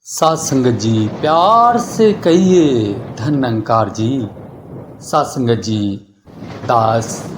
सात संगत जी प्यार से कहिए धन जी। सात संगत जी, दास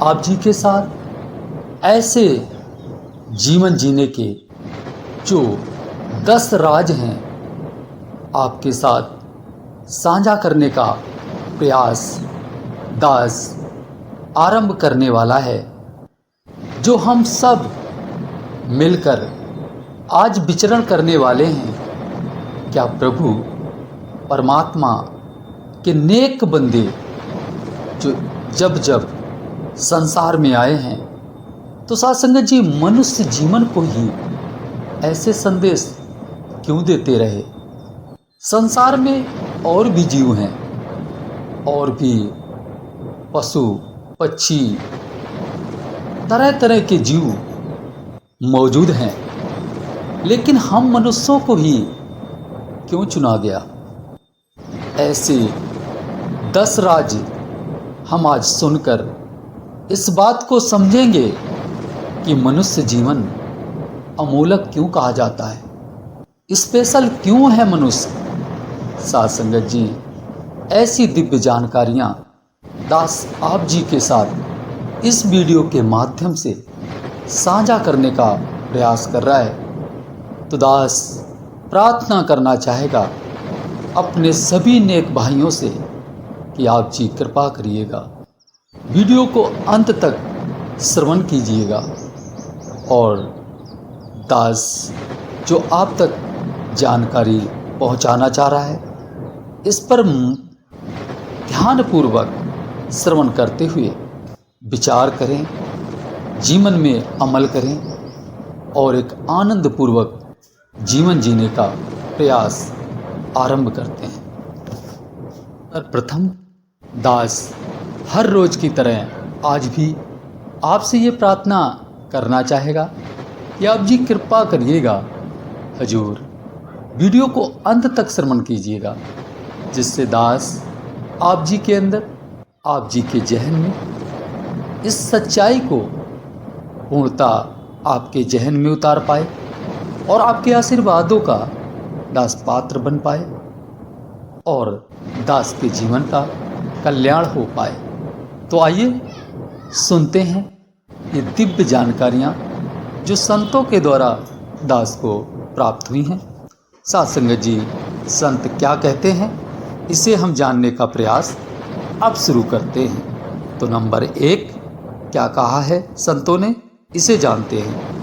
आप जी के साथ ऐसे जीवन जीने के जो 10 राज हैं आपके साथ साझा करने का प्रयास दास आरंभ करने वाला है, जो हम सब मिलकर आज विचरण करने वाले हैं। क्या प्रभु परमात्मा के नेक बंदे जो जब जब संसार में आए हैं तो साथ संगत जी मनुष्य जीवन को ही ऐसे संदेश क्यों देते रहे। संसार में और भी जीव हैं, और भी पशु पक्षी तरह तरह के जीव मौजूद हैं, लेकिन हम मनुष्यों को ही क्यों चुना गया। ऐसे 10 राज हम आज सुनकर इस बात को समझेंगे कि मनुष्य जीवन अमूलक क्यों कहा जाता है, स्पेशल क्यों है मनुष्य। साथ संगत जी ऐसी दिव्य जानकारियाँ दास आप जी के साथ इस वीडियो के माध्यम से साझा करने का प्रयास कर रहा है, तो दास प्रार्थना करना चाहेगा अपने सभी नेक भाइयों से कि आप जी कृपा करिएगा, वीडियो को अंत तक श्रवण कीजिएगा और दास जो आप तक जानकारी पहुंचाना चाह रहा है इस पर ध्यानपूर्वक श्रवण करते हुए विचार करें, जीवन में अमल करें और एक आनंदपूर्वक जीवन जीने का प्रयास आरंभ करते हैं। और प्रथम दास हर रोज की तरह आज भी आपसे ये प्रार्थना करना चाहेगा कि आप जी कृपा करिएगा, हजूर वीडियो को अंत तक श्रवण कीजिएगा, जिससे दास आप जी के अंदर, आप जी के जहन में इस सच्चाई को पूर्णता आपके जहन में उतार पाए और आपके आशीर्वादों का दास पात्र बन पाए और दास के जीवन का कल्याण हो पाए। तो आइए सुनते हैं ये दिव्य जानकारियाँ जो संतों के द्वारा दास को प्राप्त हुई हैं। साथ संगत जी संत क्या कहते हैं इसे हम जानने का प्रयास अब शुरू करते हैं। तो नंबर 1 क्या कहा है संतों ने, इसे जानते हैं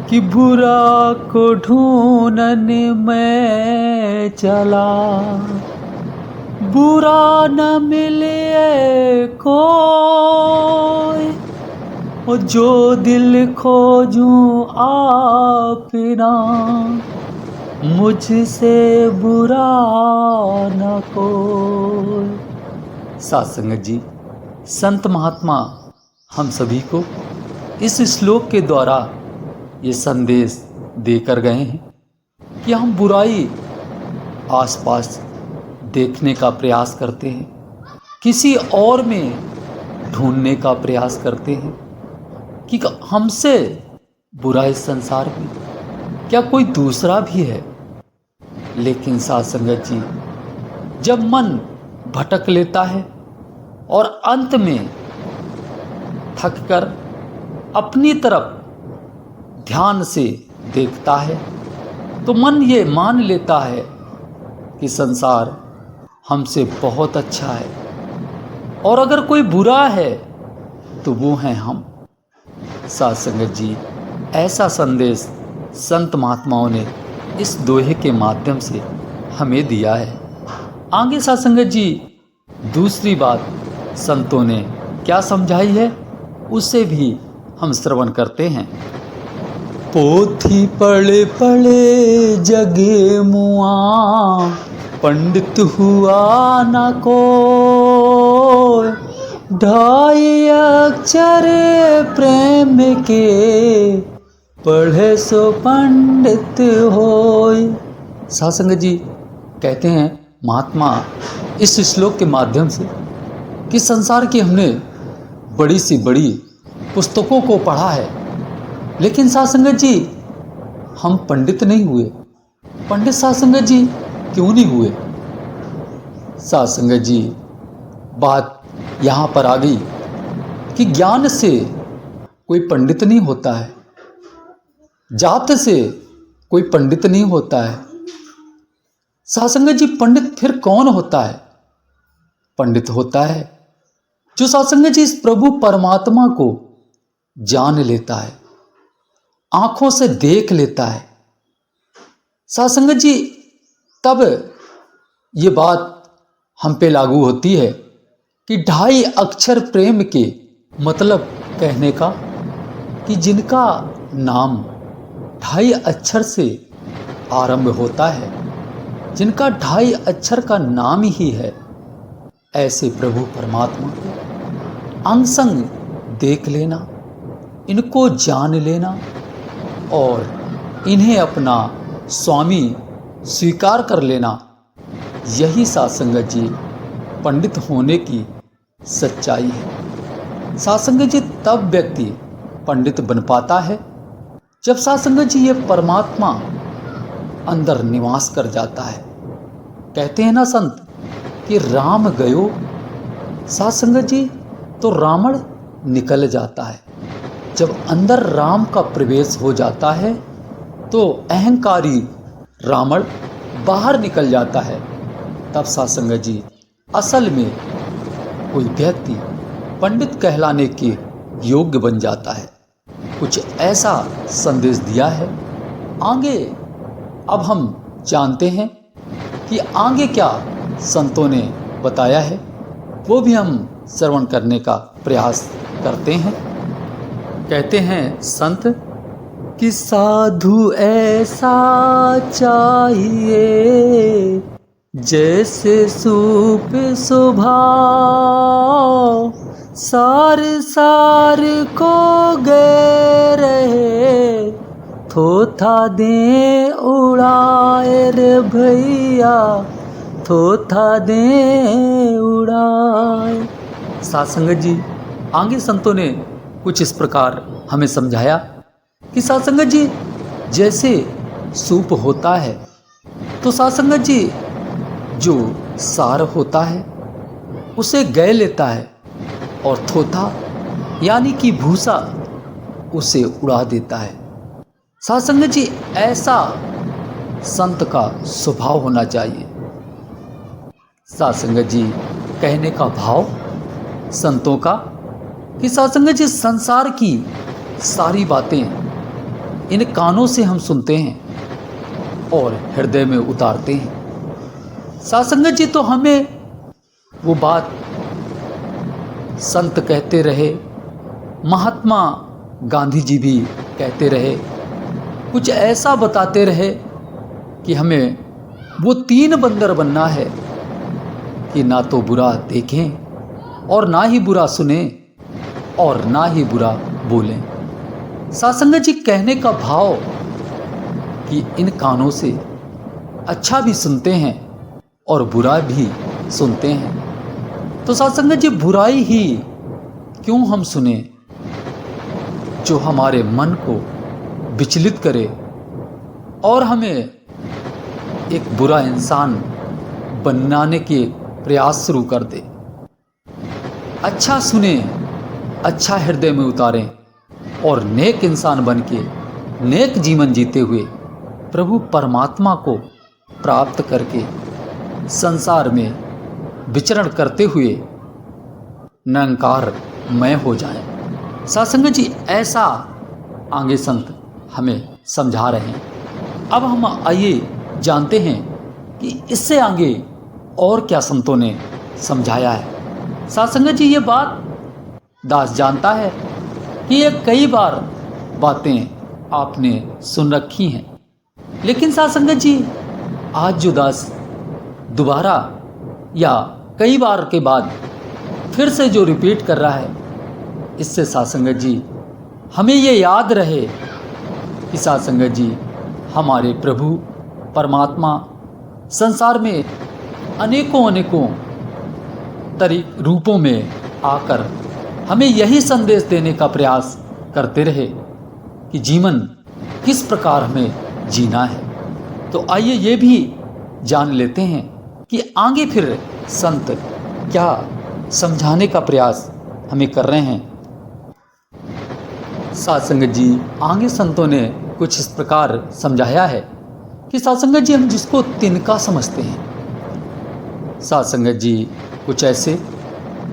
कि बुरा को ढूंढने में चला, बुरा न मिले कोई, और जो दिल खोजूं अपना, मुझसे बुरा न कोई। साथ संगत जी संत महात्मा हम सभी को इस श्लोक के द्वारा ये संदेश देकर गए हैं कि हम बुराई आसपास देखने का प्रयास करते हैं, किसी और में ढूंढने का प्रयास करते हैं कि हमसे बुरा इस संसार में क्या कोई दूसरा भी है। लेकिन साथ संगत जी जब मन भटक लेता है और अंत में थककर अपनी तरफ ध्यान से देखता है तो मन ये मान लेता है कि संसार हमसे बहुत अच्छा है, और अगर कोई बुरा है तो वो हैं हम। साथ संगत जी ऐसा संदेश संत महात्माओं ने इस दोहे के माध्यम से हमें दिया है। आगे साथ संगत जी दूसरी बात संतों ने क्या समझाई है उसे भी हम श्रवण करते हैं। पोथी पढ़े पढ़े जगे मुआ, पंडित हुआ न कोई, ढाई अक्षर प्रेम के, पढ़े सो पंडित होय। साथ संगत जी कहते हैं महात्मा इस श्लोक के माध्यम से कि संसार की हमने बड़ी सी बड़ी पुस्तकों को पढ़ा है, लेकिन साथ संगत जी हम पंडित नहीं हुए, पंडित साध संगत जी क्यों नहीं हुए? साध संगत जी, बात यहाँ पर आ गई कि ज्ञान से कोई पंडित नहीं होता है, जात से कोई पंडित नहीं होता है। साध संगत जी, पंडित फिर कौन होता है? पंडित होता है जो साध संगत जी इस प्रभु परमात्मा को जान लेता है, आंखों से देख लेता है। साध संगत जी, तब ये बात हम पे लागू होती है कि 2.5 अक्षर प्रेम के मतलब कहने का कि जिनका नाम 2.5 अक्षर से आरंभ होता है, जिनका 2.5 अक्षर का नाम ही है, ऐसे प्रभु परमात्मा को अंग संग देख लेना, इनको जान लेना और इन्हें अपना स्वामी स्वीकार कर लेना, यही साध संगत जी पंडित होने की सच्चाई है। साध संगत जी, तब व्यक्ति पंडित बन पाता है जब साध संगत जी ये परमात्मा अंदर निवास कर जाता है। कहते हैं ना संत कि राम गयो, साध संगत जी, तो रावण निकल जाता है। जब अंदर राम का प्रवेश हो जाता है तो अहंकारी रावण बाहर निकल जाता है। तब साध संगत जी असल में कोई व्यक्ति पंडित कहलाने के योग्य बन जाता है। कुछ ऐसा संदेश दिया है। आगे अब हम जानते हैं कि आगे क्या संतों ने बताया है, वो भी हम श्रवण करने का प्रयास करते हैं। कहते हैं संत कि साधु ऐसा चाहिए जैसे सूप स्वभाव, सार सार को गे रहे, थोथा दे उड़ाए रे भैया, थोथा दे उड़ाए। साध संगत जी, आगे संतों ने कुछ इस प्रकार हमें समझाया कि साध संगत जी, जैसे सूप होता है तो साध संगत जी जो सार होता है उसे गय लेता है और थोथा यानी कि भूसा उसे उड़ा देता है। साध संगत जी, ऐसा संत का स्वभाव होना चाहिए। साध संगत जी, कहने का भाव संतों का कि साध संगत जी, संसार की सारी बातें इन कानों से हम सुनते हैं और हृदय में उतारते हैं। साध संगत जी, तो हमें वो बात संत कहते रहे, महात्मा गांधी जी भी कहते रहे, कुछ ऐसा बताते रहे कि हमें वो 3 बंदर बनना है कि ना तो बुरा देखें और ना ही बुरा सुने और ना ही बुरा बोलें। साध संगत जी, कहने का भाव कि इन कानों से अच्छा भी सुनते हैं और बुरा भी सुनते हैं। तो साध संगत जी, बुराई ही क्यों हम सुने जो हमारे मन को विचलित करे और हमें एक बुरा इंसान बनाने के प्रयास शुरू कर दे। अच्छा सुने, अच्छा हृदय में उतारें और नेक इंसान बन के नेक जीवन जीते हुए प्रभु परमात्मा को प्राप्त करके संसार में विचरण करते हुए निरंकार मय हो जाएं। साध संगत जी, ऐसा आगे संत हमें समझा रहे हैं। अब हम आइए जानते हैं कि इससे आगे और क्या संतों ने समझाया है। साध संगत जी, ये बात दास जानता है कि ये कई बार बातें आपने सुन रखी हैं, लेकिन साध संगत जी, आज जो दास दोबारा या कई बार के बाद फिर से जो रिपीट कर रहा है, इससे साध संगत जी हमें ये याद रहे कि साध संगत जी, हमारे प्रभु परमात्मा संसार में अनेकों अनेकों रूपों में आकर हमें यही संदेश देने का प्रयास करते रहे कि जीवन किस प्रकार हमें जीना है, तो आइए ये भी जान लेते हैं कि आगे फिर संत क्या समझाने का प्रयास हमें कर रहे हैं। साध संगत जी, आगे संतों ने कुछ इस प्रकार समझाया है कि साध संगत जी हम जिसको तिनका समझते हैं, साध संगत जी कुछ ऐसे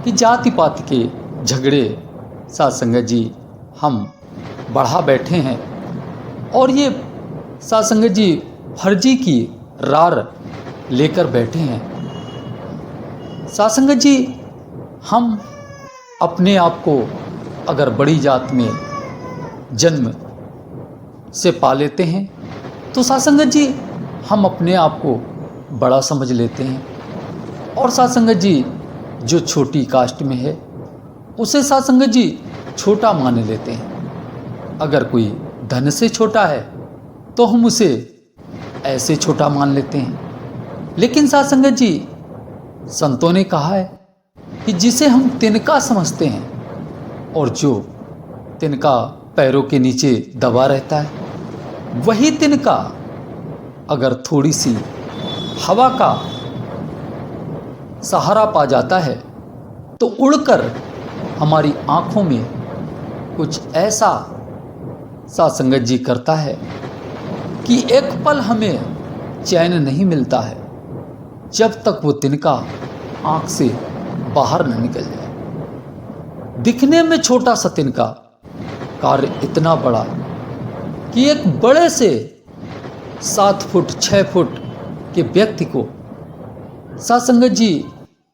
कि जाति पाति के झगड़े साध संगत जी हम बढ़ा बैठे हैं और ये साध संगत जी फर्जी की रार लेकर बैठे हैं। साध संगत जी हम अपने आप को अगर बड़ी जात में जन्म से पा लेते हैं तो साध संगत जी हम अपने आप को बड़ा समझ लेते हैं, और साध संगत जी जो छोटी कास्ट में है उसे साध संगत जी छोटा मान लेते हैं। अगर कोई धन से छोटा है तो हम उसे ऐसे छोटा मान लेते हैं। लेकिन साध संगत जी संतों ने कहा है कि जिसे हम तिनका समझते हैं और जो तिनका पैरों के नीचे दबा रहता है, वही तिनका अगर थोड़ी सी हवा का सहारा पा जाता है तो उड़कर हमारी आंखों में कुछ ऐसा साध संगत जी करता है कि एक पल हमें चैन नहीं मिलता है जब तक वो तिनका आंख से बाहर न निकल जाए। दिखने में छोटा सा तिनका कार्य इतना बड़ा कि एक बड़े से 7 फुट 6 फुट के व्यक्ति को साध संगत जी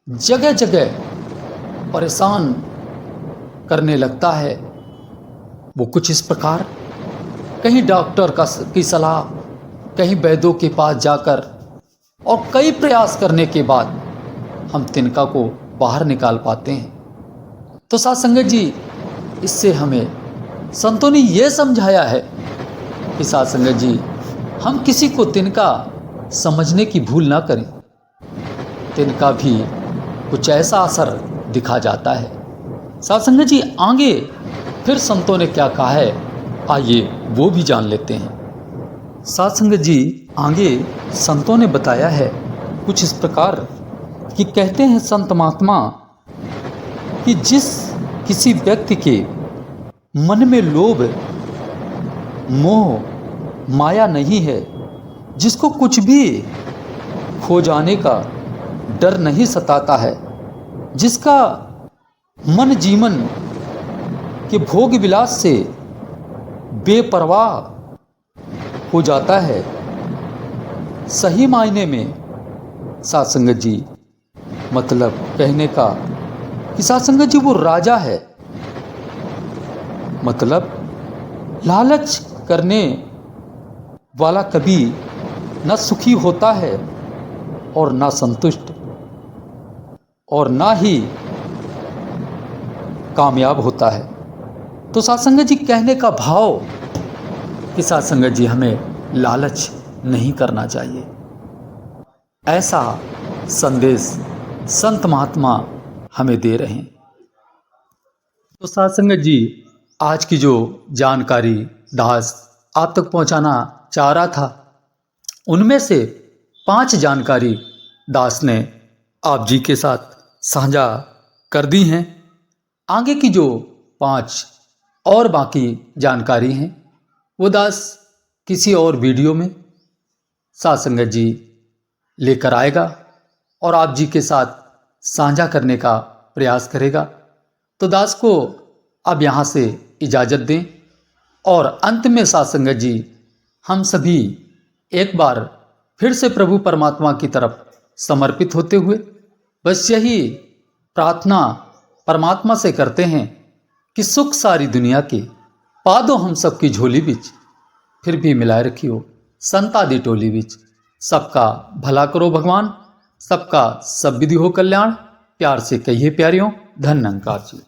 जगह जगह परेशान करने लगता है। वो कुछ इस प्रकार, कहीं डॉक्टर की सलाह, कहीं वैद्यों के पास जाकर और कई प्रयास करने के बाद हम तिनका को बाहर निकाल पाते हैं। तो साध संगत जी इससे हमें संतों ने ये समझाया है कि साध संगत जी हम किसी को तिनका समझने की भूल ना करें। तिनका भी कुछ ऐसा असर दिखा जाता है। साध संगत जी आगे फिर संतों ने क्या कहा है, आइए वो भी जान लेते हैं। साध संगत जी आगे संतों ने बताया है कुछ इस प्रकार कि कहते हैं संत महात्मा कि जिस किसी व्यक्ति के मन में लोभ मोह माया नहीं है, जिसको कुछ भी खो जाने का डर नहीं सताता है, जिसका मन जीवन के भोग विलास से बेपरवाह हो जाता है, सही मायने में साध संगत जी मतलब कहने का कि साध संगत जी वो राजा है। मतलब लालच करने वाला कभी न सुखी होता है और ना संतुष्ट और ना ही कामयाब होता है। तो साध संगत जी कहने का भाव कि साध संगत जी हमें लालच नहीं करना चाहिए, ऐसा संदेश संत महात्मा हमें दे रहे हैं। तो साध संगत जी आज की जो जानकारी दास आप तक पहुंचाना चाह रहा था, उनमें से 5 जानकारी दास ने आप जी के साथ साझा कर दी हैं। आगे की जो 5 और बाकी जानकारी हैं वो दास किसी और वीडियो में साध संगत जी लेकर आएगा और आप जी के साथ साझा करने का प्रयास करेगा। तो दास को अब यहाँ से इजाज़त दें और अंत में साध संगत जी हम सभी एक बार फिर से प्रभु परमात्मा की तरफ समर्पित होते हुए बस यही प्रार्थना परमात्मा से करते हैं कि सुख सारी दुनिया के पा दो हम सबकी झोली बिच, फिर भी मिलाए रखियो संतादी टोली बिच। सबका भला करो भगवान, सबका सब विधि हो कल्याण, प्यार से कहिए प्यारियों, धन निरंकार जी।